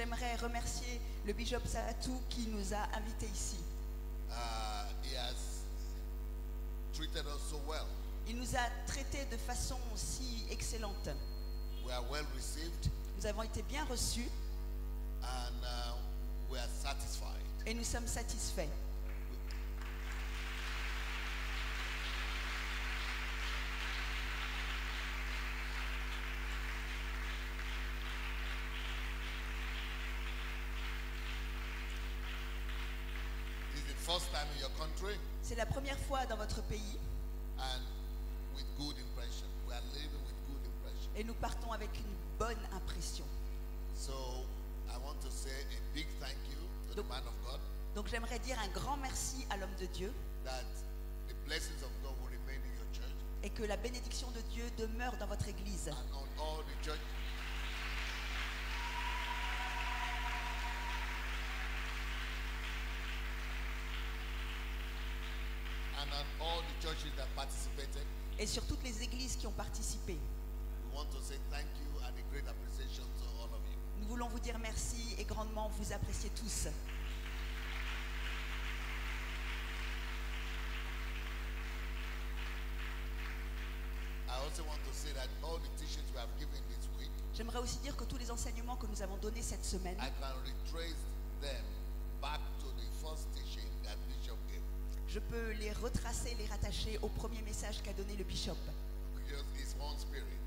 j'aimerais remercier le bishop Saratou qui nous a invités ici. He has treated us so well. Il nous a traités de façon si excellente. We are well received, Nous avons été bien reçus and we are satisfied. et nous sommes satisfaits. It's the first time in your country, C'est la première fois dans votre pays and with good impression. We are living with good impression. et nous partons avec une bonne impression. So I want to say a big thank you to the man of God, Donc j'aimerais dire un grand merci à l'homme de Dieu that the blessings of God will remain in your church et que la bénédiction de Dieu demeure dans votre église and on all the church. And on all the churches that participated. et sur toutes les églises qui ont participé. We want to say thank you and a great appreciation to all of you. Nous voulons vous dire merci et grandement vous apprécier tous. I also want to say that all the teachings we have given this week, J'aimerais aussi dire que tous les enseignements que nous avons donnés cette semaine, I can retrace them back to the first teaching that Bishop gave. je peux les retracer, les rattacher au premier message qu'a donné le bishop Because his own spirit.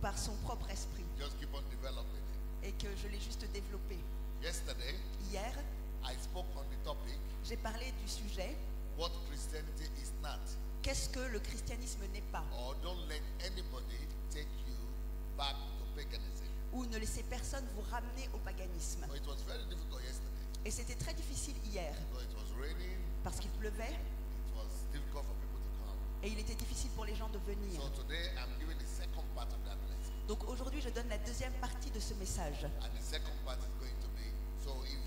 par son propre esprit Just keep on developing it. et que je l'ai juste développé. Yesterday, Hier, I spoke on the topic, j'ai parlé du sujet what Christianity is not. qu'est-ce que le christianisme n'est pas, Or don't let anybody take you back to paganism. ou ne laissez personne vous ramener au paganisme. So it was very difficult yesterday. Et c'était très difficile hier Because it was raining, parce qu'il pleuvait it was difficult for people to come. et il était difficile pour les gens de venir. So today I'm giving the second part of that lesson. Donc aujourd'hui, je donne la deuxième partie de ce message. And the second part is going to be, so if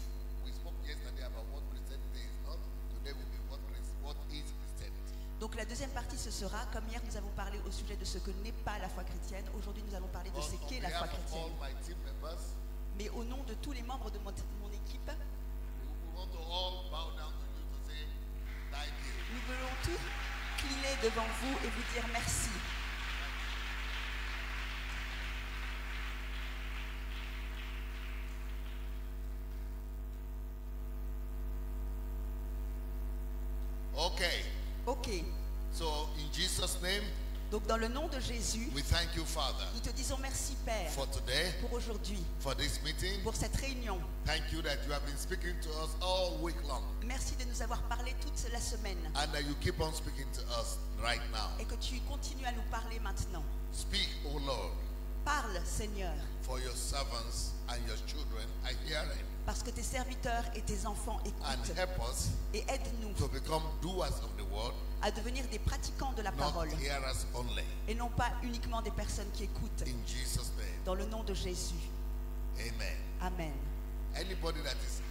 we spoke yesterday about what Christianity is not, today will be what is Christianity. Donc la deuxième partie, ce sera, comme hier nous avons parlé au sujet de ce que n'est pas la foi chrétienne, aujourd'hui nous allons parler de But ce on qu'est la foi behalf of chrétienne. all my team members, Mais au nom de tous les membres de mon équipe, we want to all bow down to you to say thank you. nous voulons tous cliner devant vous et vous dire merci. Okay, Ok, so in Jesus' name, donc dans le nom de Jésus, we thank you, Father, nous te disons merci Père for today, pour aujourd'hui, for this meeting. pour cette réunion. Thank you that you have been speaking to us all week long, Merci de nous avoir parlé toute la semaine and that you keep on speaking to us right now. et que tu continues à nous parler maintenant. Speak, O Lord, Parle Seigneur, for your servants and your children are hearing, parce que tes serviteurs et tes enfants and écoutent. help us Et aide-nous to become doers of the word, à devenir des pratiquants de la not parole hearers only. et non pas uniquement des personnes qui écoutent. In Jesus' name, Dans le nom de Jésus. amen. Amen. Anybody that is,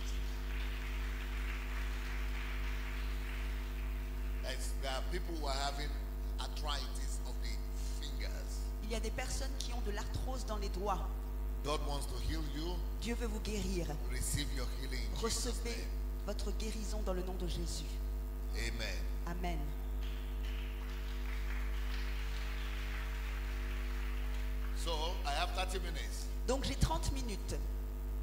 there are people who are having arthritis of the fingers. Il y a des personnes qui ont de l'arthrose dans les doigts. God wants to heal you. Dieu veut vous guérir. Receive your healing in Jesus' Recevez name. votre guérison dans le nom de Jésus. Amen. Amen. So I have 30 minutes. Donc j'ai 30 minutes.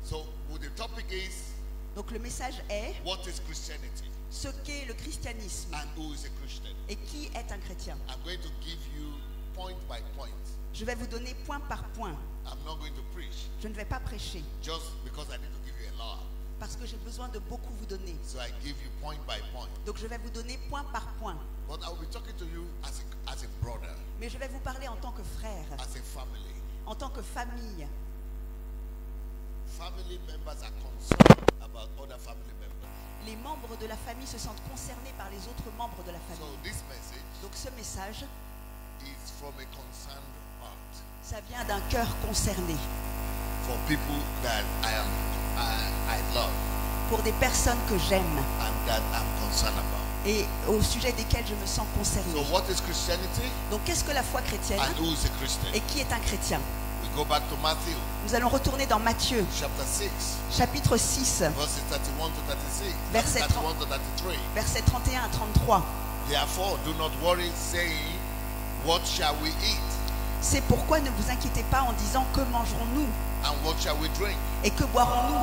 So the topic is, Donc le message est what is Christianity ce qu'est le christianisme and who is a Christian? et qui est un chrétien. I'm going to give you point by point. Je vais vous donner point par point. I'm not going to preach Je ne vais pas prêcher just because I need to give you a lot. parce que j'ai besoin de beaucoup vous donner. So I give you point by point. Donc je vais vous donner point par point. But I will be talking to you as a brother, Mais je vais vous parler en tant que frère, as a family. en tant que famille. Family members are concerned about other family members. Les membres de la famille se sentent concernés par les autres membres de la So famille. this message Donc ce message, is from a concerned heart ça vient d'un cœur concerné for people that I love pour des personnes que j'aime and that I'm concerned about. et au sujet desquelles je me sens So concerné. what is Christianity Donc qu'est-ce que la foi chrétienne and who is a Christian? et qui est un chrétien? We Go back to Matthew Nous allons retourner dans Matthieu, chapter 6, chapitre 6, verses 31 to 36. Verset 31 to 33. versets 31 à 33. Therefore, do not worry, saying, what shall we eat? C'est pourquoi ne vous inquiétez pas en disant que mangerons-nous And what shall we drink? et que boirons-nous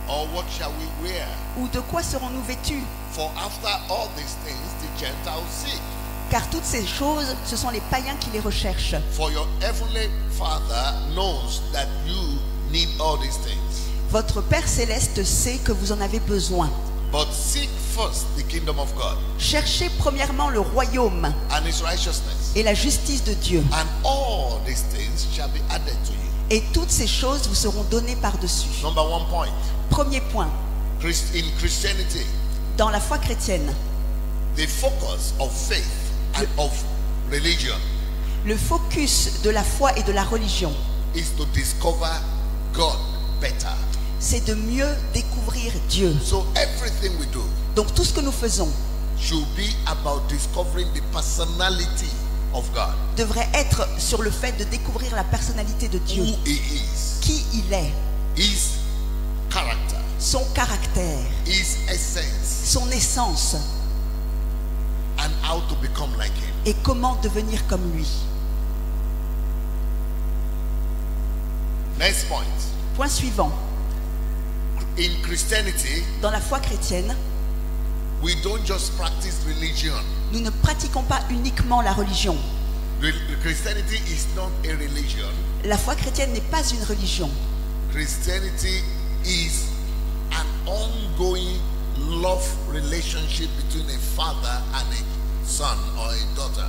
Or what shall we wear? ou de quoi serons-nous vêtus? For after all these things the Gentiles seek. Car toutes ces choses, ce sont les païens qui les recherchent. For your heavenly Father knows that you need all these things. Votre Père Céleste sait que vous en avez besoin. But seek first the kingdom of God Cherchez premièrement le royaume and his righteousness, et la justice de Dieu. and all these things shall be added to you. Et toutes ces choses vous seront données par-dessus. Number 1 point. Premier point, In Christianity, dans la foi chrétienne, the focus of faith and of religion le focus de la foi et de la religion, is to discover God better. c'est de mieux découvrir Dieu. So everything we do Donc tout ce que nous faisons should be about discovering the personality of God, devrait être sur le fait de découvrir la personnalité de Dieu, who he is, qui il est, his character, son caractère, his essence, son essence and how to become like him. et comment devenir comme lui. Next point. Point suivant, In Christianity, dans la foi chrétienne, we don't just practice religion. nous ne pratiquons pas uniquement la religion. Christianity is not a religion. La foi chrétienne n'est pas une religion. Christianity is an ongoing love relationship between a father and a son or a daughter.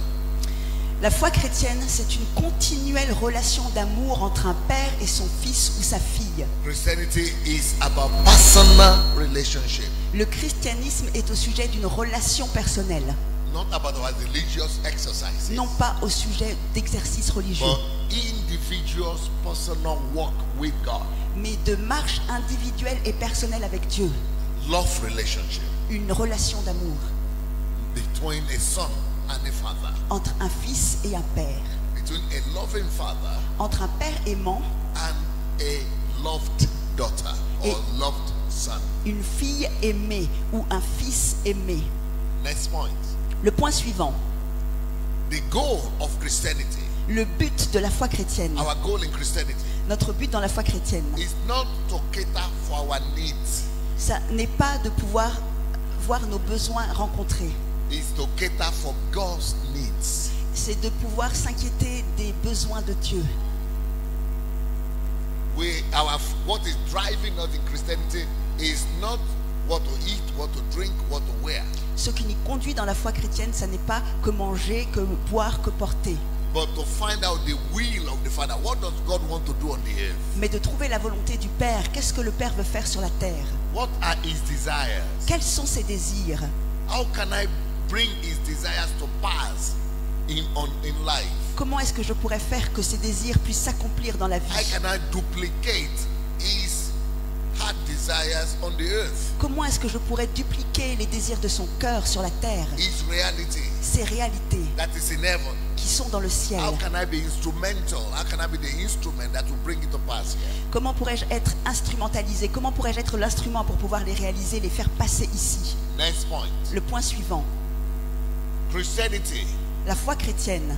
La foi chrétienne, c'est une continuelle relation d'amour entre un père et son fils ou sa fille. Christianity is about personal relationship, Le christianisme est au sujet d'une relation personnelle, not about our religious exercises, non pas au sujet d'exercices religieux, but individual personal walk with God. mais de marche individuelle et personnelle avec Dieu. Love relationship Une relation d'amour between a son and a father, entre un fils et un père, between a loving father entre un père aimant, and a loved daughter or loved son. une fille aimée ou un fils aimé. Next point. Le point suivant, The goal of Christianity, le but de la foi chrétienne, our goal in Christianity, notre but dans la foi chrétienne, is not to cater for our needs, ça n'est pas de pouvoir voir nos besoins rencontrés, is to cater for God's needs. c'est de pouvoir s'inquiéter des besoins de Dieu. What is driving us in Christianity is not what to eat, what to drink, what to wear, Ce qui nous conduit dans la foi chrétienne, ça n'est pas que manger, que boire, que porter, but to find out the will of the Father. What does God want to do on the earth? mais de trouver la volonté du Père. Qu'est-ce que le Père veut faire sur la terre? What are His desires? Quels sont ses désirs? How can I bring His desires to pass in life? Comment est-ce que je pourrais faire que ses désirs puissent s'accomplir dans la How vie? can I duplicate His heart desires on the earth? Comment est-ce que je pourrais dupliquer les désirs de son cœur sur la terre? His reality Ces réalités that is in heaven. qui sont dans le ciel. How can I be instrumental? How can I be the instrument that will bring it to pass here? Comment pourrais-je être instrumentalisé? Comment pourrais-je être l'instrument pour pouvoir les réaliser, les faire passer ici? Next point. Le point suivant, Christianity la foi chrétienne,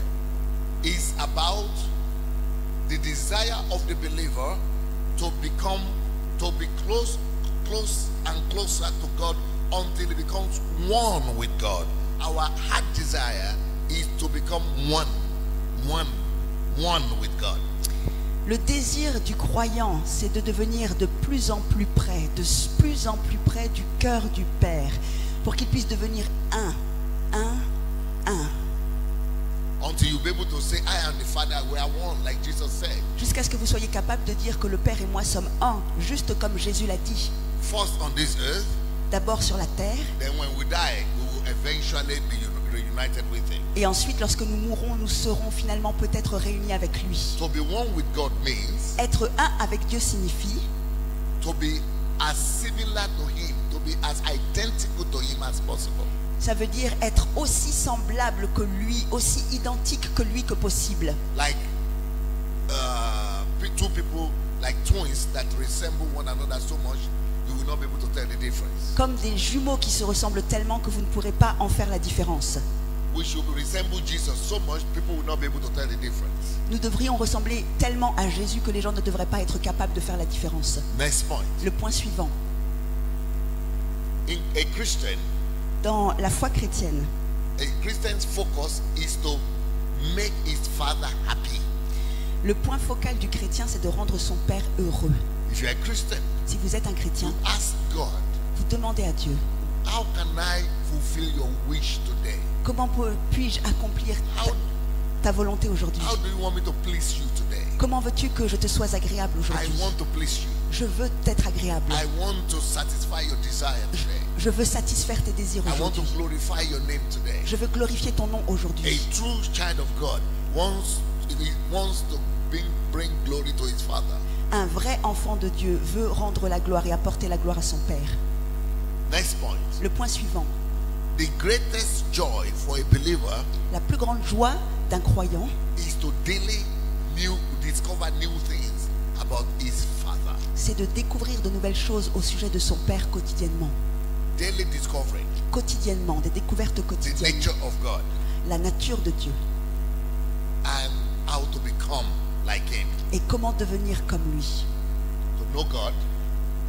is about the desire of the believer to be close and closer to God until he becomes one with God. Our heart desire is to become one with God. le désir du croyant, c'est de devenir de plus en plus près du cœur du Père, pour qu'il puisse devenir un. Until you be able to say, I and the Father, we are one, like Jesus said. Jusqu'à ce que vous soyez capable de dire que le Père et moi sommes un, juste comme Jésus l'a dit. First on this earth, D'abord sur la terre, then when we die, we will eventually be reunited with Him. et ensuite lorsque nous mourrons, nous serons finalement peut-être réunis avec lui. To be one with God means Être un avec Dieu signifie to be as similar to Him, to be as identical to Him as possible. ça veut dire être aussi semblable que lui, aussi identique que lui que possible. Like two people like twins that resemble one another so much, you will not be able to tell the difference. Comme des jumeaux qui se ressemblent tellement que vous ne pourrez pas en faire la différence. We should resemble Jesus so much, people will not be able to tell the difference. Nous devrions ressembler tellement à Jésus que les gens ne devraient pas être capables de faire la différence. Next point. Le point suivant. In a Christian, Dans la foi chrétienne, a Christian's focus is to make his father happy. le point focal du chrétien, c'est de rendre son père heureux. If you're a Christian, Si vous êtes un chrétien, you ask God, vous demandez à Dieu, how can I fulfill your wish today? comment puis-je accomplir ta volonté aujourd'hui? How do you want me to please you today? Comment veux-tu que je te sois agréable I aujourd'hui? want to please you. Je veux t'être agréable. I want to satisfy your desire today. Je veux satisfaire tes désirs I want to aujourd'hui. glorify your name today. Je veux glorifier ton nom A aujourd'hui. true child of God wants to bring glory to his father. Un vrai enfant de Dieu veut rendre la gloire et apporter la gloire à son Père. Next point. Le point suivant. The greatest joy for a believer La plus grande joie d'un croyant, is to daily discover new things about his father. c'est de découvrir de nouvelles choses au sujet de son Père quotidiennement. Daily discovering Quotidiennement, des découvertes the quotidiennes. nature of God La nature de Dieu. and how to become like him. Et comment devenir comme lui. To know God,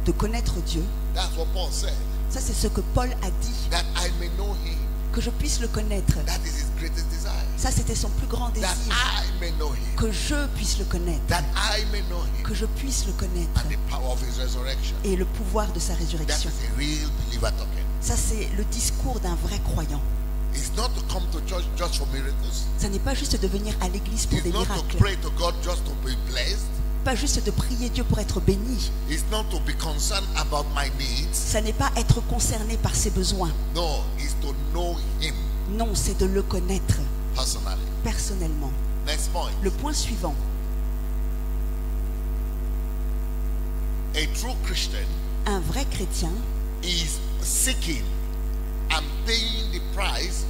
De connaître Dieu. that's what Paul said. Ça, c'est ce que Paul a dit. That I may know him. Que je puisse le connaître. That is his greatest desire. Ça, c'était son plus grand désir. That I may know him. Que je puisse le connaître. That I may know him. Que je puisse le connaître. And the power of his resurrection. Et le pouvoir de sa That résurrection. is a real believer talking. Ça, c'est le discours d'un vrai croyant. It's not to come to church just for miracles. Ça n'est pas juste de venir à l'église pour It's des not to miracles. pray to God just to be blessed. Pas juste de prier Dieu pour être béni. It's not to be concerned about my needs. Ça n'est pas être concerné par ses besoins. No, it's to know him Non, c'est de le connaître personally. personnellement. Next point. Le point suivant. A true Christian Un vrai chrétien is seeking and paying the price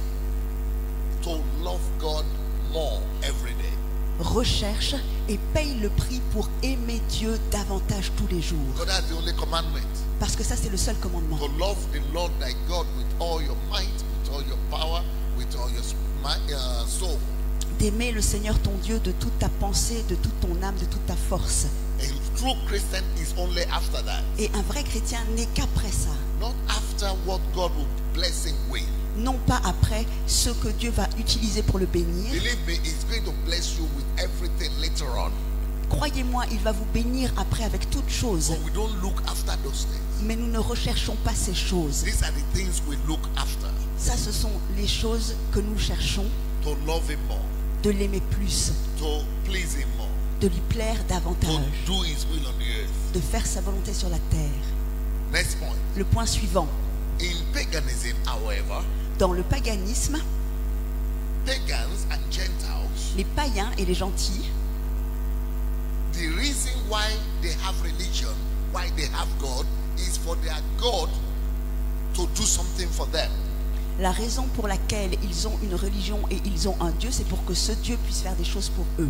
to love God more every day. recherche et paye le prix pour aimer Dieu davantage tous les jours. Because that's the only commandment. Parce que ça, c'est le seul commandement. To love the Lord thy God with all your might, with all your power, with all your soul. D'aimer le Seigneur ton Dieu de toute ta pensée, de toute ton âme, de toute ta force. A true Christian is only after that. Et un vrai chrétien n'est qu'après ça. Not after what God will bless him with. Non pas après ce que Dieu va utiliser pour le bénir. Believe me, he's going to bless you with everything later on. Croyez-moi, il va vous bénir après avec toutes choses. But we don't look after those things. Mais nous ne recherchons pas ces choses. These are the things we look after. Ça, ce sont les choses que nous cherchons, To love him more. de l'aimer plus, To please him more. de lui plaire To davantage, do his will on the earth. de faire sa volonté sur la terre. Next point. Le point suivant. In paganism, however, Dans le paganisme, pagans and Gentiles, les païens et les gentils, the reason why they have religion, why they have God, is for their God to do something for them. la raison pour laquelle ils ont une religion et ils ont un Dieu, c'est pour que ce Dieu puisse faire des choses pour eux.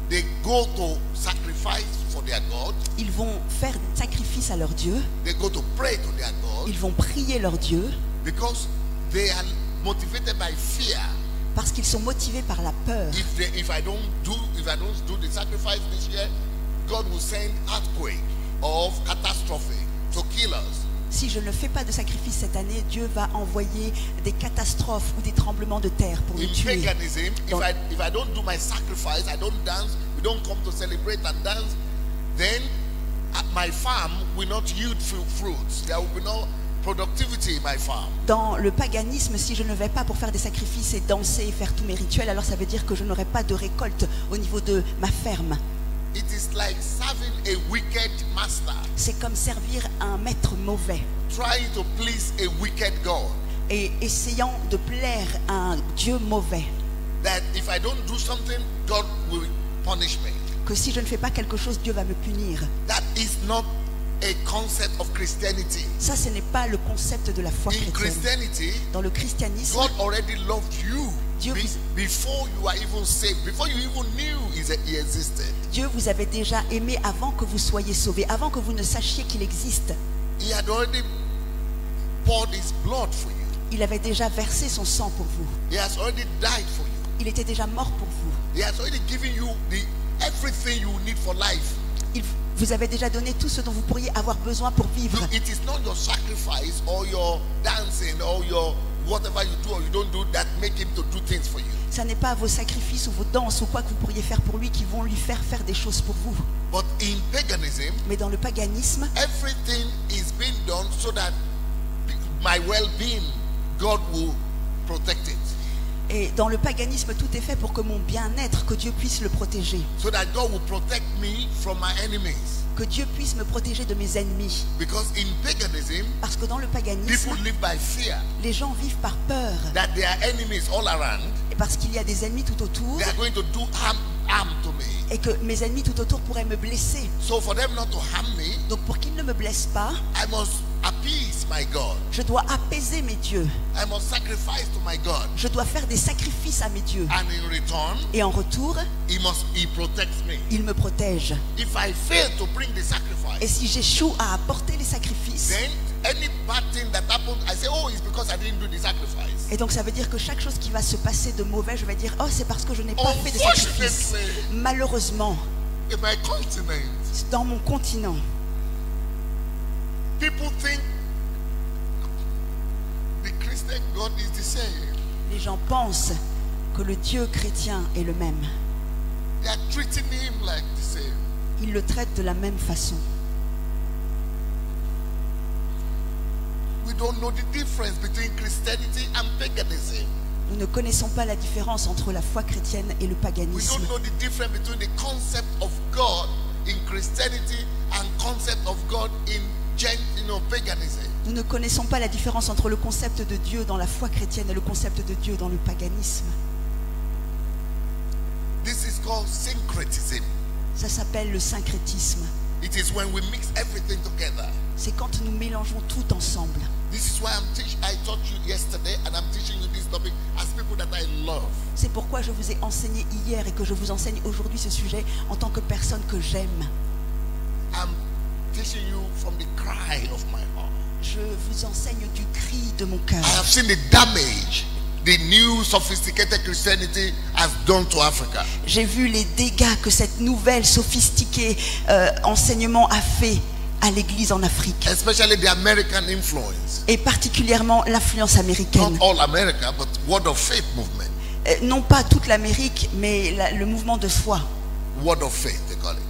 They go to sacrifice for their God. Ils vont faire des sacrifices à leur Dieu, They go to pray to their God ils vont prier leur Dieu, because they are motivated by fear. parce qu'ils sont motivés par la peur. If I don't do the sacrifice this year, God will send earthquake of catastrophe to kill us. Si je ne fais pas de sacrifice cette année, Dieu va envoyer des catastrophes ou des tremblements de terre pour In nous tuer. paganism, Dans- if I don't do my sacrifice, I don't dance, we don't come to celebrate and dance, then my farm will not yield fruits. There will be no productivity in my farm. Dans le paganisme, si je ne vais pas pour faire des sacrifices et danser et faire tous mes rituels, alors ça veut dire que je n'aurai pas de récolte au niveau de ma ferme. It is like serving a wicked master, C'est comme servir un maître mauvais trying to please a wicked God. et essayant de plaire à un Dieu mauvais. That if I don't do something, God will punish me. Que si je ne fais pas quelque chose, Dieu va me punir. That is not a concept of Christianity. Ça, ce n'est pas le concept de la foi In chrétienne. Christianity, Dans le christianisme, God already loved you. Dieu before you are even saved, before you even knew he existed. Dieu vous avait déjà aimé avant que vous soyez sauvés, avant que vous ne sachiez qu'il existe. He had already poured his blood for you. Il avait déjà versé son sang pour vous. He has already died for you. Il était déjà mort pour vous. He has already given you everything you need for life. Il vous avait déjà donné tout ce dont vous pourriez avoir besoin pour vivre. It is not your sacrifice or your dancing or your whatever you do or you don't do that make him to do things for you. Ça n'est pas vos sacrifices ou vos danses ou quoi que vous pourriez faire pour lui qui vont lui faire des choses pour vous. But in paganism, Mais dans le paganisme, everything is being done so that my well-being, God will protect it. et dans le paganisme, tout est fait pour que mon bien-être, que Dieu puisse le protéger. So that God will protect me from my enemies. Que Dieu puisse me protéger de mes ennemis. Because in paganism, Parce que dans le paganisme, people live by fear les gens vivent par peur. that there are enemies all around. Et parce qu'il y a des ennemis tout autour. They are going to do harm to me. Et que mes ennemis tout autour pourraient me blesser. So for them not to harm me, Donc pour qu'ils ne me blessent pas, I must appease my God. je dois apaiser mes dieux. I must sacrifice to my God. Je dois faire des sacrifices à mes dieux. And in return, Et en retour, he protects me. il me protège. If I fail to bring the Et sacrifice, si j'échoue à apporter les sacrifices, then any bad thing that happens, I say, oh, it's because I didn't do the sacrifice. et donc ça veut dire que chaque chose qui va se passer de mauvais, je vais dire, oh, c'est parce que je n'ai pas fait de sacrifices. Unfortunately, Malheureusement, in my continent, dans mon continent, people think the Christian God is the same. les gens pensent que le Dieu chrétien est le même. They are treating him like the same. Ils le traitent de la même façon. We don't know the difference between Christianity and paganism. Nous ne connaissons pas la différence entre la foi chrétienne et le We paganisme. don't know the difference between the concept of God in Christianity and concept of God in paganism. Nous ne connaissons pas la différence entre le concept de Dieu dans la foi chrétienne et le concept de Dieu dans le paganisme. This is called syncretism. Ça s'appelle le syncrétisme. It is when we mix everything together. C'est quand nous mélangeons tout ensemble. This is why I taught you yesterday and I'm teaching you this topic as people that I love. C'est pourquoi je vous ai enseigné hier et que je vous enseigne aujourd'hui ce sujet en tant que personne que j'aime. I'm teaching you from the cry of my heart. Je vous enseigne du cri de mon cœur. I have seen the damage the new sophisticated Christianity has done to Africa. J'ai vu les dégâts que cette nouvelle sophistiquée enseignement a fait à l'Église en Afrique. Especially the American influence. Et particulièrement l'influence américaine. Not all America, but Word of Faith movement. Non pas toute l'Amérique, mais le mouvement de foi. Word of Faith, they call it.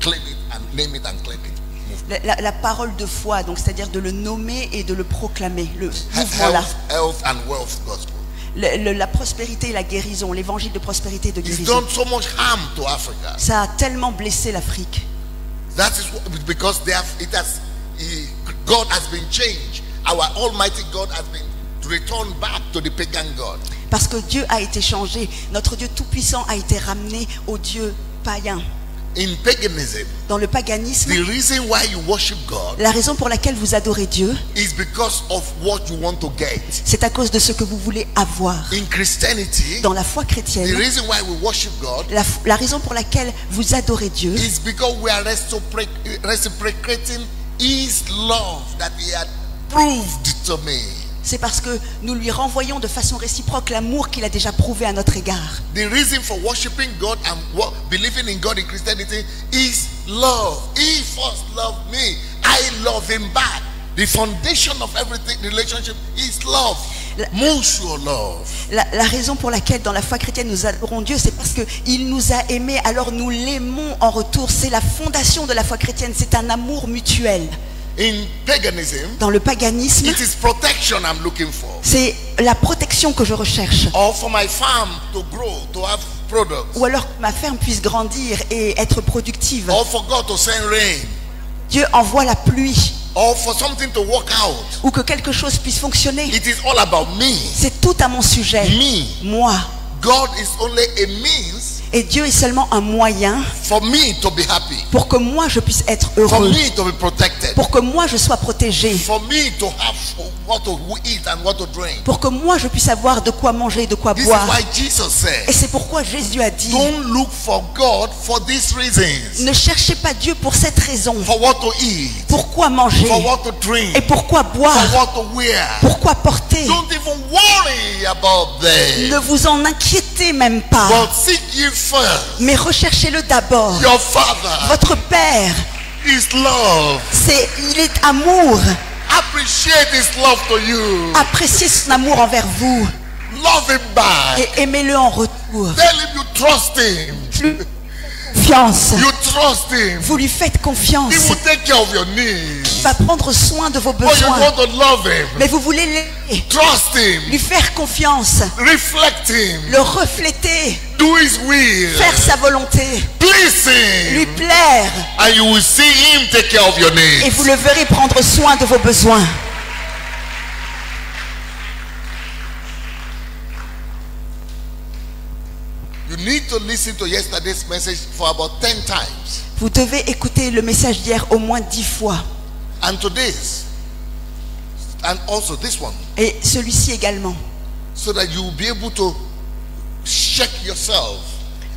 Claim it and name it and claim it. La parole de foi, donc c'est-à-dire de le nommer et de le proclamer, le mouvement-là. Health and wealth gospel. La prospérité et la guérison, l'évangile de prospérité et de It's guérison. done so much harm to Africa. Ça a tellement blessé l'Afrique. That is because God has been changed. Our Almighty God has been returned back to the pagan God. Parce que Dieu a été changé. Notre Dieu tout-puissant a été ramené au Dieu païen. In paganism, Dans le paganisme, the reason why you worship God la raison pour laquelle vous adorez Dieu, is because of what you want to get. c'est à cause de ce que vous voulez avoir. In Christianity, Dans la foi the chrétienne, reason why we worship God la raison pour laquelle vous adorez Dieu, is because we are reciprocating His love that He had proved to me. c'est parce que nous lui renvoyons de façon réciproque l'amour qu'il a déjà prouvé à notre égard. The reason for worshiping God and believing in God in Christianity is love. He first loved me. I love Him back. The foundation of everything, relationship, is love. Mutual love. La raison pour laquelle dans la foi chrétienne nous adorons Dieu, c'est parce qu'il nous a aimés, alors nous l'aimons en retour. C'est la fondation de la foi chrétienne, c'est un amour mutuel. In paganism, Dans le paganisme, it is protection I'm looking for. c'est la protection que je recherche. Or for my farm to grow, to have products. Ou alors que ma ferme puisse grandir et être productive. Or for God to send rain. Dieu envoie la pluie. Or for something to work out. Ou que quelque chose puisse fonctionner. It is all about me. C'est tout à mon sujet. Me. Moi. God is only a means Et Dieu est seulement un moyen for me to be happy, pour que moi je puisse être for heureux, me to be protected, pour que moi je sois protégé, for me to have what to eat and what to drink. pour que moi je puisse avoir de quoi manger, de quoi This is boire. why Jesus Et said, c'est pourquoi Jésus a dit, don't look for God for these reasons. ne cherchez pas Dieu pour cette raison. For what to eat, Pourquoi manger? for what to drink, Et pourquoi for boire? what to wear. Pourquoi porter? Don't even worry about them. Ne vous en inquiétez même pas. But seek ye first Mais recherchez-le d'abord. your Father Votre Père, is love. il est amour. Appreciate His love to you. Appréciez son amour envers vous Love Him back. et aimez-le en retour. Tell Him you trust Him. Confiance. You trust Him. Vous lui faites confiance. He will take care of your needs. Il va prendre soin de vos But you besoins. want to love Him. Mais vous voulez l'aimer, Trust lui Him. faire confiance, Reflect Him. le refléter, Do His will. faire sa volonté, Please lui Him. plaire. And you will see Him take care of your Et needs. vous le verrez prendre soin de vos besoins. You need to listen to yesterday's message for about 10 times. Vous devez écouter le message d'hier au moins 10 fois. And today's. And also this one. Et celui-ci également. So that you will be able to check yourself,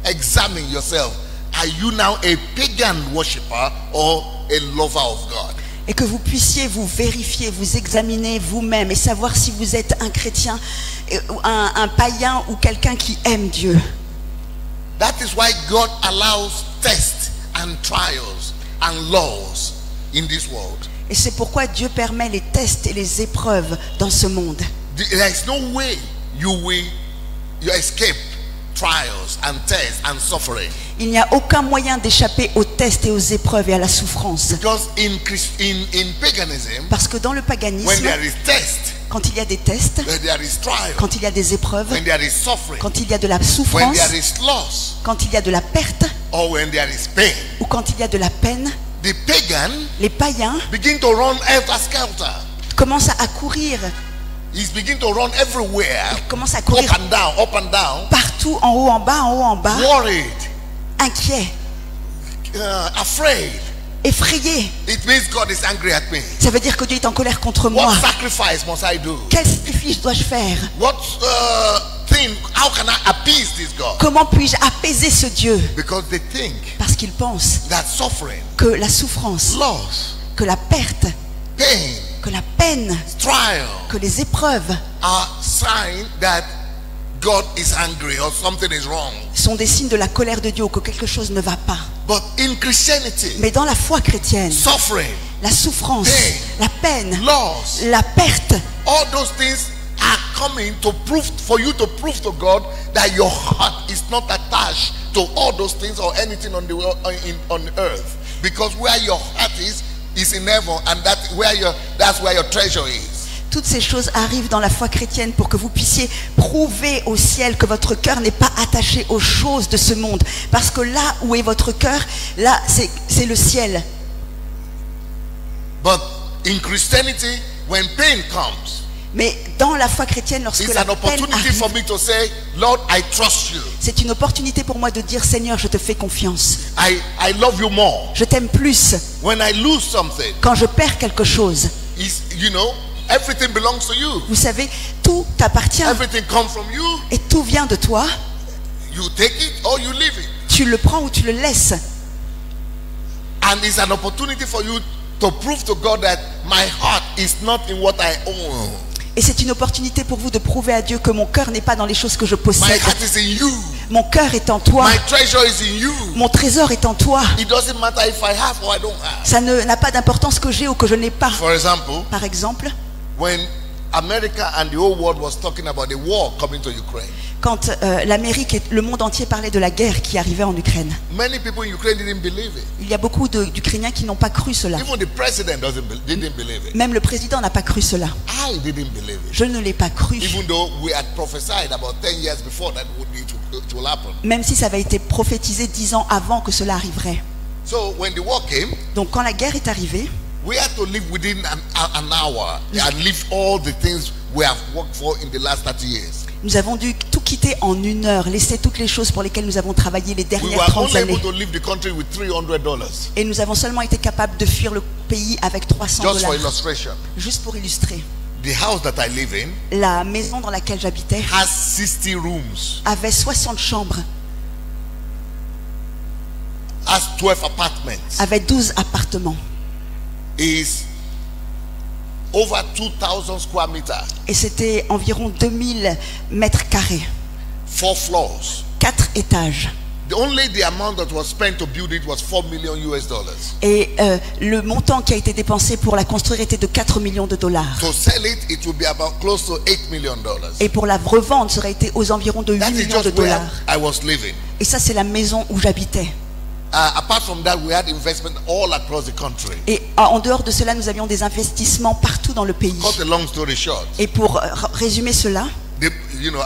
examine yourself. Are you now a pagan worshiper or a lover of God? Et que vous puissiez vous vérifier, vous examiner vous-même et savoir si vous êtes un chrétien, un païen ou quelqu'un qui aime Dieu. That is why God allows tests and trials and laws in this world. Et c'est pourquoi Dieu permet les tests et les épreuves dans ce monde. There is no way you escape trials and tests and suffering. Il n'y a aucun moyen d'échapper aux tests et aux épreuves et à la souffrance. Because in paganism, Parce que dans le when paganisme, there is test, quand il y a des tests, when there is trial, quand il y a des épreuves, when there is suffering, quand il y a de la when souffrance, there is loss, quand il y a de la perte or when there is pain, ou quand il y a de la peine, the pagan les païens begin to run helter-skelter. commencent à courir. He's begin to run everywhere, Ils commencent à up courir and down, partout, en haut, en bas, worried, inquiets, afraid. effrayés. It means God is angry at me. Ça veut dire que Dieu est en colère contre moi. What sacrifice must I do? Quel sacrifice dois-je faire? What thing? How can I appease this God? Comment puis-je apaiser ce Dieu? Because they think Parce qu'ils pensent that suffering, que la souffrance, loss, que la perte, pain, que la peine, trial que les épreuves are signs that God is angry or something is wrong. sont des signes de la colère de Dieu ou que quelque chose ne va pas. But in Christianity, Mais dans la foi chrétienne, suffering, la souffrance, la peine, loss, la perte, all those things are coming to prove for you to prove to God that your heart is not attached to all those things or anything on the on earth, because where your heart is in heaven, and that's where your treasure is. toutes ces choses arrivent dans la foi chrétienne pour que vous puissiez prouver au ciel que votre cœur n'est pas attaché aux choses de ce monde. Parce que là où est votre cœur, là c'est le ciel. But in Christianity, when pain comes, Mais dans la foi chrétienne, lorsque it's la an peine opportunity for arrive, me to say, Lord, I trust you. c'est une opportunité pour moi de dire, Seigneur, je te fais confiance. I love you more. Je t'aime plus. When I lose something, Quand je perds quelque chose, everything belongs to you. vous savez, tout t'appartient Everything comes from you. et tout vient de toi. You take it or you leave it. Tu le prends ou tu le laisses. And it's an opportunity for you to prove to God that my heart is not in what I own. Et c'est une opportunité pour vous de prouver à Dieu que mon cœur n'est pas dans les choses que je My possède. heart is in you. Mon cœur est en toi. My treasure is in you. Mon trésor est en toi. It doesn't matter if I have or I don't have. Ça n'a pas d'importance que j'ai ou que je n'ai pas. For example, Par exemple, when America and the whole world was talking about the war coming to Ukraine, quand l'Amérique et le monde entier parlaient de la guerre qui arrivait en Ukraine, many people in Ukraine didn't believe it. il y a beaucoup d'Ukrainiens qui n'ont pas cru cela. Even the president didn't believe it. Même le président n'a pas cru cela. I didn't believe it. Je ne l'ai pas cru. Even though we had prophesied about 10 years before that it will happen. Même si ça avait été prophétisé 10 ans avant que cela arriverait. So when the war came, Donc quand la guerre est arrivée, we had to live within an hour and live all the things we have worked for in the last 30 years. Nous avons dû tout quitter en 1 heure, laisser toutes les choses pour lesquelles nous avons travaillé les We dernières were 30 only années. able to leave the country with $300. Et nous avons seulement été capables de fuir le pays avec 300 Just for dollars. illustration. Juste pour illustrer. The house that I live in La maison dans laquelle j'habitais has 60 rooms, avait 60 chambres, has 12 apartments, avait 12 appartements. is over 2,000 square meters, Et c'était environ 2000 mètres carrés, 4 floors. 4 étages. The amount that was spent to build it was $4 million. Et le montant qui a été dépensé pour la construire était de 4 millions de dollars. To sell it, it would be about close to $8 million. Et pour la revendre, ça aurait été aux environs de 8 That is millions de just where dollars. I was living. Et ça, c'est la maison où j'habitais. Apart from that, we had investment all across the country. Et en dehors de cela, nous avions des investissements partout dans le pays. Cut a long story short, Et pour résumer cela,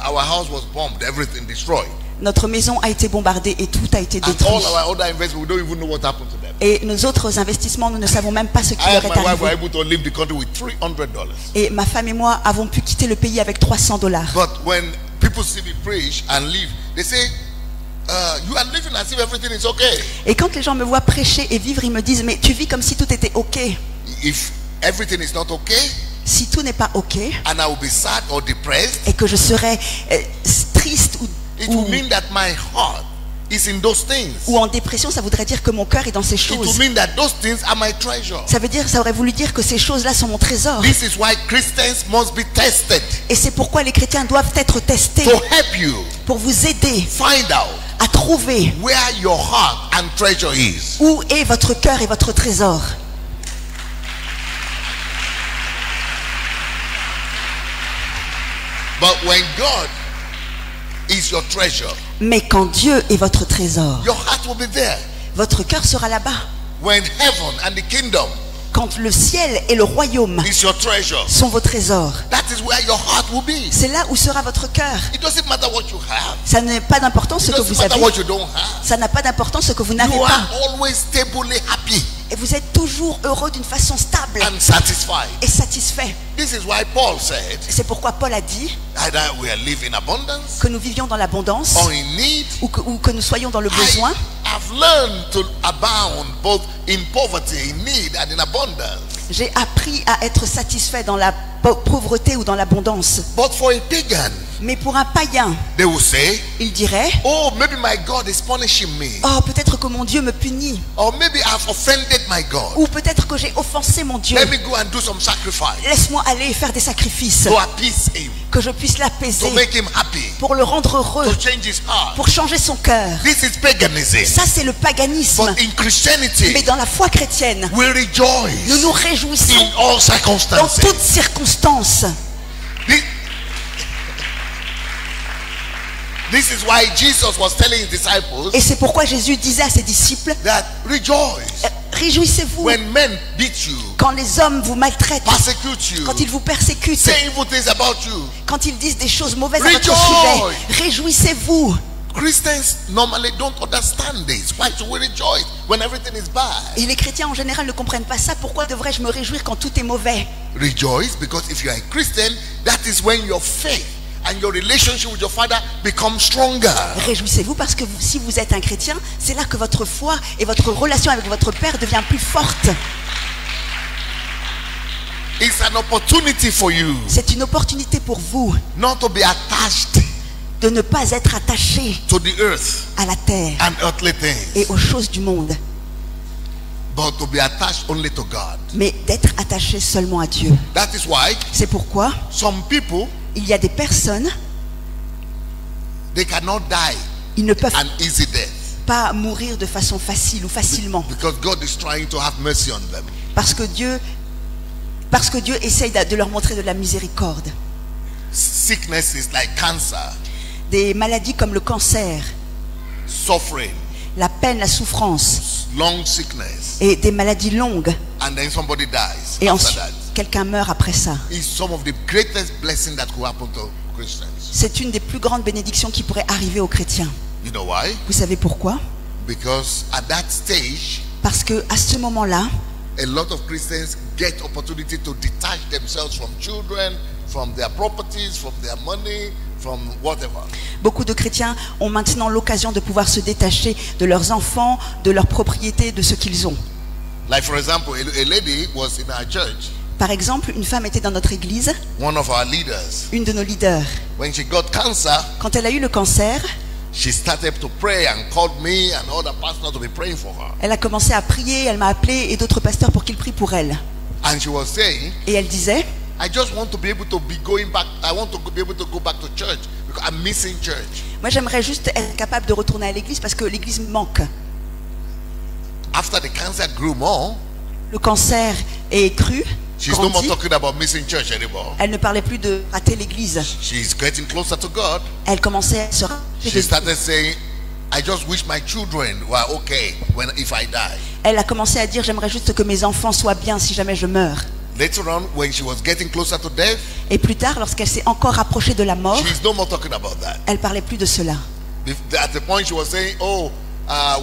our house was bombed, everything destroyed. notre maison a été bombardée et tout a été And détruit. all our other investments, we don't even know what happened to them. Et nos autres investissements, nous ne savons même pas ce qui I leur and est my wife were arrivé. able to leave the country with $300. Et ma femme et moi avons pu quitter le pays avec 300 dollars. But when people see me preach and leave, they say, you are living as if everything is okay. Et quand les gens me voient prêcher et vivre, ils me disent, mais tu vis comme si tout était OK. If everything is not okay, Si tout n'est pas OK and I will be sad or depressed, et que je serais triste it will mean that my heart is in those things. ou en dépression, ça voudrait dire que mon cœur est dans ces It will choses. mean that those things are my treasure. Ça aurait voulu dire que ces choses-là sont mon trésor. This is why Christians must be tested Et c'est pourquoi les chrétiens doivent être testés to help you pour vous aider find out à trouver where your heart and treasure is. où est votre cœur et votre trésor. But when God is your treasure, Mais quand Dieu est votre trésor, your heart will be there. votre cœur sera là-bas. When heaven and the kingdom Quand le ciel et le royaume is your treasure, sont vos trésors, that is where your heart will be. c'est là où sera votre cœur. It doesn't matter what you have. Ça n'a pas d'importance ce It que doesn't vous matter avez. what you don't have. Ça n'a pas d'importance ce que vous n'avez You pas. are always stably happy Et vous êtes toujours heureux d'une façon stable and satisfied. et satisfait. This is why Paul said, Et c'est pourquoi Paul a dit either we live in abundance que nous vivions dans l'abondance or in need. ou que nous soyons dans le besoin. I've learned to abound both in poverty, in need, and in abundance. J'ai appris à être satisfait dans la pauvreté ou dans l'abondance. But for a pagan, Mais pour un païen, they will say, il dirait, oh, maybe my God is punishing me. oh, peut-être que mon Dieu me punit. Or maybe I've offended my God. Ou peut-être que j'ai offensé mon Dieu. Let me go and do some sacrifice Laisse-moi aller et faire des sacrifices. to appease him, Que je puisse to l'apaiser. make him happy, Pour le rendre heureux. to change his heart. Pour changer son cœur. This is paganism. Ça, c'est le paganisme. But in Christianity, Mais dans la foi chrétienne, we rejoice nous nous réjouissons in all dans circumstances. toutes circonstances. This is why Jesus was telling his disciples Et c'est pourquoi Jésus disait à ses disciples, that rejoice réjouissez-vous when men beat you, quand les hommes vous maltraitent, persecute you, quand ils vous persécutent, say evil things about you. quand ils disent des choses mauvaises à votre Rejoice. sujet. Réjouissez-vous. Christians normally don't understand this. Why should we rejoice when everything is bad? Et les chrétiens en général ne comprennent pas ça. Pourquoi devrais-je me réjouir quand tout est mauvais? Rejoice because if you are a Christian, that is when your faith and your relationship with your Father become stronger. Réjouissez-vous parce que si vous êtes un chrétien, c'est là que votre foi et votre relation avec votre Père devient plus forte. It's an opportunity for you C'est une opportunité pour vous not to be attached de ne pas être attaché to the earth à la terre and earthly et things, aux choses du monde, but to be attached only to God. mais d'être attaché seulement à Dieu. That is why C'est pourquoi some people, il y a des personnes, they cannot die ils ne peuvent an easy death pas mourir de façon facile ou facilement because God is trying to have mercy on them. parce que Dieu essaye de leur montrer de la miséricorde. Sickness is like cancer, Des maladies comme le cancer, suffering, la peine, la souffrance long sickness, et des maladies longues. and then somebody dies Et after ensuite, that. quelqu'un meurt après ça. Is some of the greatest blessing that could happen to Christians. C'est une des plus grandes bénédictions qui pourrait arriver aux chrétiens. You know why? Vous savez pourquoi? Because at that stage, Parce que à ce moment-là, a lot of Christians get opportunity to detach themselves from children, from their properties, from their money, from whatever. Beaucoup de chrétiens ont maintenant l'occasion de pouvoir se détacher de leurs enfants, de leurs propriétés, de ce qu'ils ont. Like for example, a lady was in our church, Par exemple, une femme était dans notre église, one of our leaders. une de nos leaders. When she got cancer, Quand elle a eu le cancer, she started to pray and called me and other pastors to be praying for her. elle a commencé à prier, elle m'a appelé et d'autres pasteurs pour qu'ils prient pour elle. And she was saying, Et elle disait, I just want to be able to be going back. I want to be able to go back to church because I'm missing church. moi j'aimerais juste être capable de retourner à l'église parce que l'église me manque. After the cancer grew more, Le cancer est cru, she's no more grandi. talking about missing church anymore. Elle ne parlait plus de rater l'église. She's getting closer to God. Elle commençait à se rapprocher She de Dieu. started saying, I just wish my children were okay if I die. Elle a commencé à dire, j'aimerais juste que mes enfants soient bien si jamais je meurs. Later on, when she was getting closer to death, Et plus tard, lorsqu'elle s'est encore rapprochée de la mort, she's no more talking about that. elle parlait plus de cela. At the point she was saying, oh, I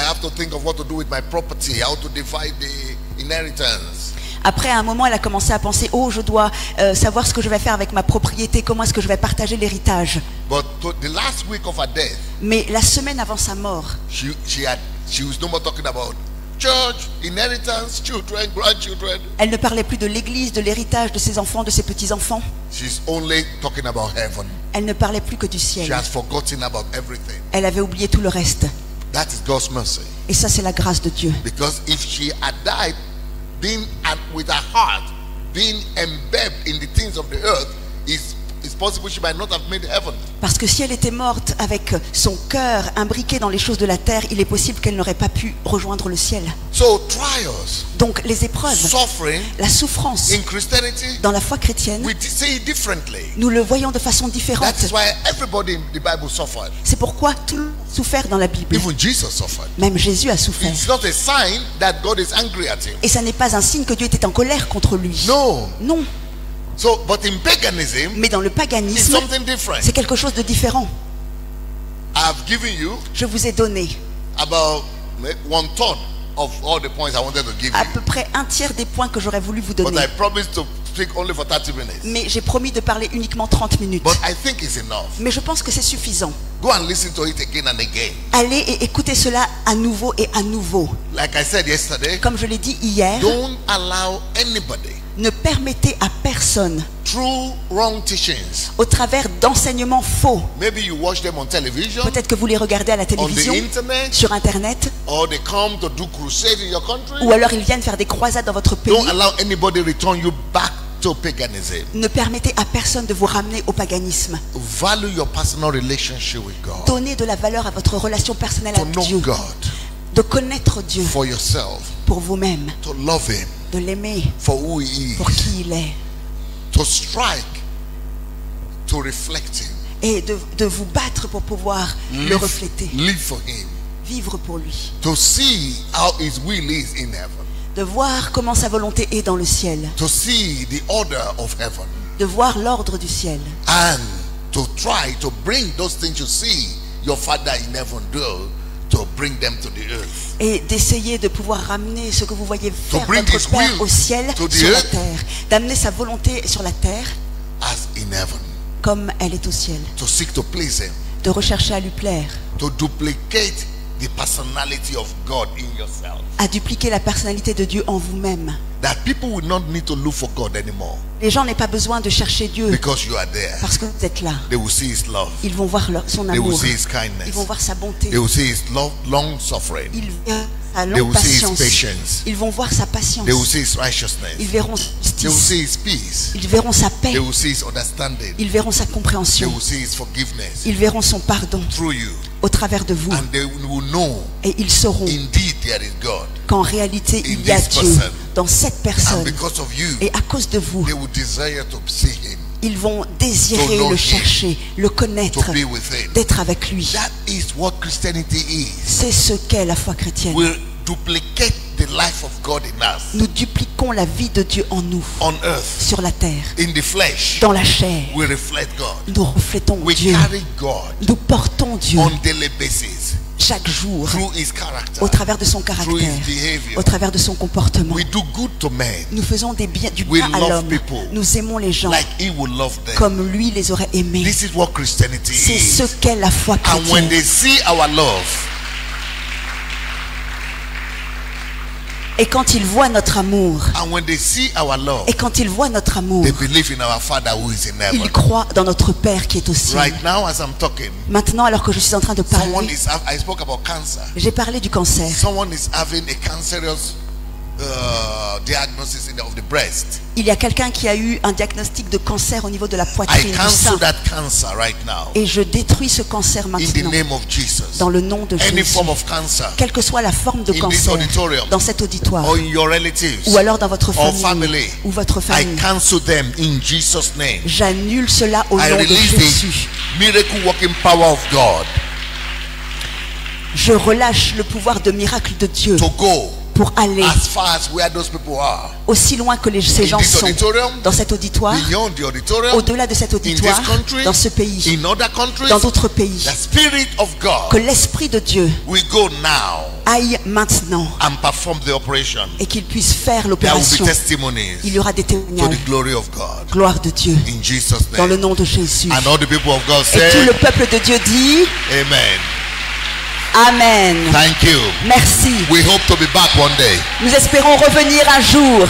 have to think of what to do with my property, how to divide the inheritance. Après, à un moment, elle a commencé à penser, oh, je dois savoir ce que je vais faire avec ma propriété, comment est-ce que je vais partager l'héritage. But the last week of her death, Mais la semaine avant sa mort, she was no more talking about church, inheritance, children, grandchildren. elle ne parlait plus de l'église, de l'héritage, de ses enfants, de ses petits-enfants. She's only talking about heaven. Elle ne parlait plus que du She ciel. has forgotten about everything. Elle avait oublié tout le reste. That is God's mercy. Et ça, c'est la grâce de Dieu. Because if she had died, with her heart being embedded in the things of the earth, it's possible she might not have made heaven. Parce que si elle était morte avec son cœur imbriqué dans les choses de la terre, il est possible qu'elle n'aurait pas pu rejoindre le ciel. So trials, Donc les épreuves, suffering la souffrance in Christianity, dans la foi chrétienne, we see it differently. nous le voyons de façon différente. That is why everybody in the Bible suffered. C'est pourquoi tout le monde a souffert dans la Bible. Even Jesus suffered. Même Jésus a souffert. It's not a sign that God is angry at him. Et ça n'est pas un signe que Dieu était en colère contre lui. No. Non. So, but in paganism, Mais dans le it's paganisme, something different. c'est quelque chose de différent. I've given you Je vous ai donné about 1/3 of all the points I wanted to give à you. peu près un tiers des points que j'aurais voulu vous But donner. I promised to speak only for 30 minutes. Mais j'ai promis de parler uniquement 30 minutes. But I think it's enough. Mais je pense que c'est suffisant. Go and listen to it again and again. Allez et écoutez cela à nouveau et à nouveau. Like I said yesterday, Comme je l'ai dit hier, don't allow anybody ne permettez à personne, through wrong teachings. au travers d'enseignements faux, Maybe you watch them on television, peut-être que vous les regardez à la on the télévision, internet, sur Internet, or they come to do crusade in your country. ou alors ils viennent faire des croisades dans votre pays. Don't allow anybody return you back to paganism. Ne permettez à personne de vous ramener au paganisme. Value your personal relationship with God. Donnez de la valeur à votre relation personnelle To avec know Dieu. God De connaître Dieu for yourself. pour vous-même. To love Him De l'aimer for who He pour is. qui il est. To strike, to reflect Him. Et de vous battre pour pouvoir le refléter. Live for Him. Vivre pour lui. To see how His will is in heaven. De voir comment sa volonté est dans le ciel. To see the order of heaven. De voir l'ordre du ciel. And to try to bring those things you see your Father in heaven do, to bring them to the earth. Et d'essayer de pouvoir ramener ce que vous voyez faire bring votre His Père will au ciel to the sur la earth. terre. D'amener sa volonté sur la terre As in heaven. comme elle est au ciel. To seek to please Him. De rechercher à lui plaire. To duplicate the personality of God in yourself. À dupliquer la personnalité de Dieu en vous-même. That people will not need to look for God anymore Les gens n'ont pas besoin de chercher Dieu because you are there. parce que vous êtes là. They will see His love. Ils vont voir son They will amour. see His Ils kindness. vont voir sa bonté. They will see His long suffering. Ils verront sa They longue will see His patience. patience. Ils vont voir sa patience. They will see His righteousness. Ils verront sa They will justice. see His peace. Ils verront sa paix. They will see His understanding. Ils verront sa They compréhension. will see His forgiveness Ils verront son pardon through you. au travers de vous. And they will know Et ils sauront indeed there is God. qu'en réalité, In il y a this Dieu person. dans cette And personne. because of you, Et à cause de vous, they will desire to see Him, ils vont désirer To know le him. chercher, le to connaître, be with Him. d'être avec lui. That is what Christianity is. C'est ce qu'est la foi chrétienne. We duplicate the life of God in us Nous dupliquons la vie de Dieu en nous, on earth. sur la terre, In the flesh, dans la chair. we reflect God. Nous reflétons We Dieu. carry God Nous portons Dieu on daily basis. chaque jour, through his character, au travers de son through caractère, his behavior. au travers de son comportement. We do good to men Nous faisons du We bien à love l'homme. people Nous aimons les gens like he would love them. comme lui les aurait aimés. This is what Christianity C'est ce is. qu'est la foi And when chrétienne. they see our love, Et quand ils voient notre amour, and when they see our love, et quand ils voient notre amour, they believe in our Father who is in heaven. ils croient dans notre Père qui est au ciel. Right now, as I'm talking, Maintenant, alors que je suis en train de someone parler, is. I spoke about cancer. j'ai parlé du cancer. Someone is having a cancerous diagnosis of the breast. Il y a quelqu'un qui a eu un diagnostic de cancer au niveau de la I poitrine, du sein. cancel that cancer right now Et je détruis ce cancer in the maintenant, name of Jesus. dans le nom de Any Jésus. form of cancer, Quelle que soit la forme de in this cancer, auditorium, dans cet auditoire, or in your relatives, ou alors dans votre or famille, family, ou votre I famille, cancel them in Jesus' name. j'annule cela au I nom de release Jésus. the miracle working power of God Je relâche le pouvoir de miracle de Dieu to go pour aller as far as where those people are. aussi loin que ces In gens this sont auditorium, dans cet auditoire, beyond the auditorium, au-delà de cet in auditoire, this country, dans ce pays, in other countries, dans d'autres pays. the Spirit of Que God l'Esprit de Dieu will go now aille maintenant and perform the operation. et qu'il puisse faire There will be l'opération. testimonies Il y aura des to témoignages. the glory of God. Gloire de Dieu. In Jesus' Dans le name. nom de Jésus. And all the people of God Et tout say, le peuple de Dieu dit Amen. Amen. Thank you. Merci. We hope to be back one day. Nous espérons revenir un jour.